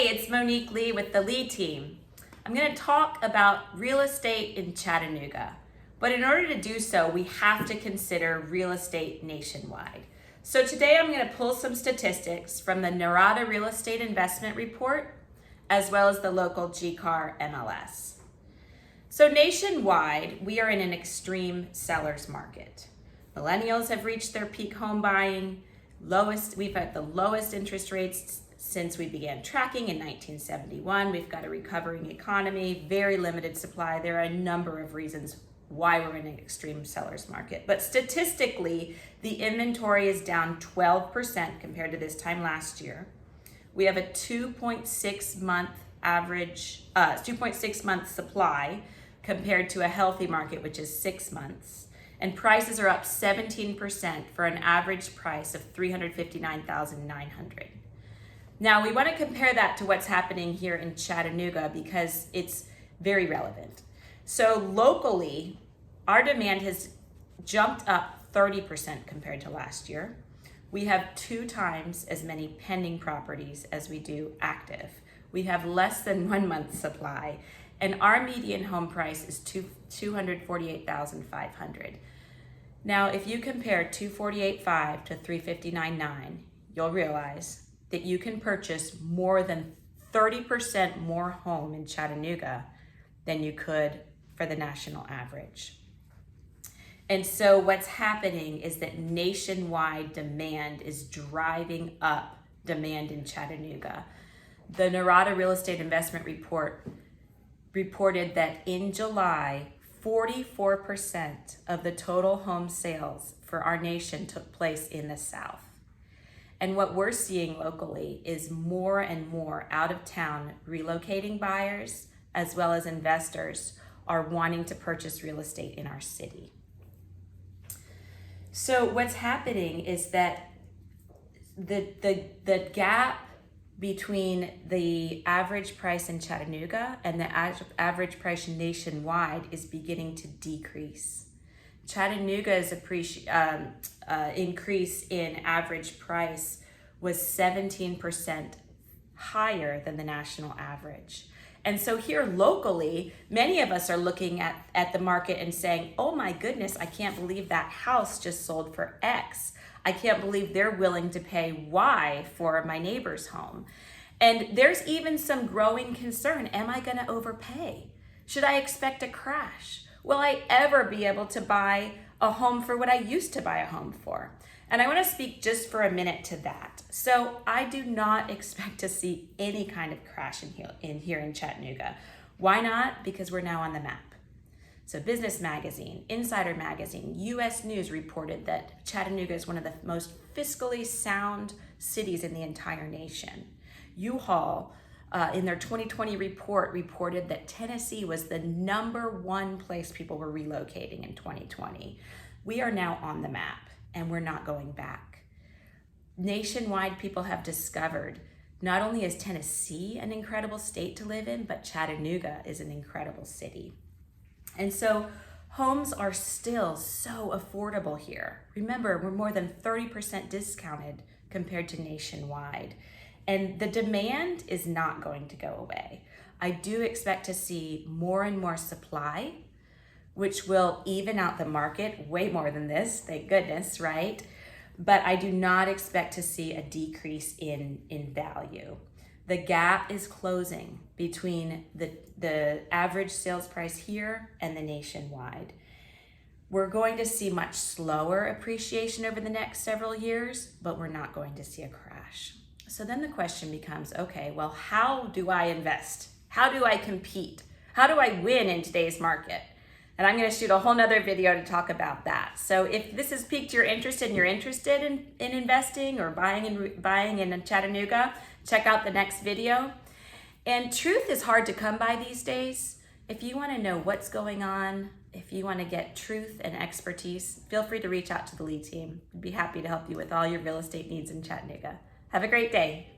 Hey, it's Monique Lea with the Lea team. I'm going to talk about real estate in Chattanooga, but in order to do so, we have to consider real estate nationwide. So today I'm going to pull some statistics from the Nevada Real Estate Investment Report, as well as the local GCAR MLS. So nationwide, we are in an extreme seller's market. Millennials have reached their peak home buying. We've had the lowest interest rates since we began tracking in 1971. We've got a recovering economy, very limited supply. There are a number of reasons why we're in an extreme seller's market. But statistically, the inventory is down 12% compared to this time last year. We have a 2.6 month supply compared to a healthy market, which is 6 months. And prices are up 17% for an average price of $359,900. Now, we want to compare that to what's happening here in Chattanooga because it's very relevant. So locally, our demand has jumped up 30% compared to last year. We have 2 times as many pending properties as we do active. We have less than 1 month's supply, and our median home price is $248,500. Now, if you compare $248,500 to $359,900, you'll realize that you can purchase more than 30% more home in Chattanooga than you could for the national average. And so what's happening is that nationwide demand is driving up demand in Chattanooga. The Nevada Real Estate Investment Report reported that in July, 44% of the total home sales for our nation took place in the South. And what we're seeing locally is more and more out-of-town relocating buyers, as well as investors, are wanting to purchase real estate in our city. So what's happening is that the gap between the average price in Chattanooga and the average price nationwide is beginning to decrease. Chattanooga's increase in average price was 17% higher than the national average. And so here locally, many of us are looking at the market and saying, oh my goodness, I can't believe that house just sold for X. I can't believe they're willing to pay Y for my neighbor's home. And there's even some growing concern. Am I going to overpay? Should I expect a crash? Will I ever be able to buy a home for what I used to buy a home for? And I want to speak just for a minute to that. So I do not expect to see any kind of crash here in Chattanooga. Why not? Because we're now on the map. So Business Magazine, Insider Magazine, US News reported that Chattanooga is one of the most fiscally sound cities in the entire nation. U-Haul, in their 2020 report, reported that Tennessee was the #1 place people were relocating in 2020. We are now on the map, and we're not going back. Nationwide, people have discovered not only is Tennessee an incredible state to live in, but Chattanooga is an incredible city. And so homes are still so affordable here. Remember, we're more than 30% discounted compared to nationwide. And the demand is not going to go away. I do expect to see more and more supply, which will even out the market way more than this, thank goodness, right? But I do not expect to see a decrease in value. The gap is closing between the average sales price here and the nationwide. We're going to see much slower appreciation over the next several years, but we're not going to see a crash. So then the question becomes, okay, well, how do I invest? How do I compete? How do I win in today's market? And I'm going to shoot a whole nother video to talk about that. So if this has piqued your interest and you're interested in investing or buying in Chattanooga, check out the next video. And truth is hard to come by these days. If you want to know what's going on, if you want to get truth and expertise, feel free to reach out to the Lea team. I'd be happy to help you with all your real estate needs in Chattanooga. Have a great day.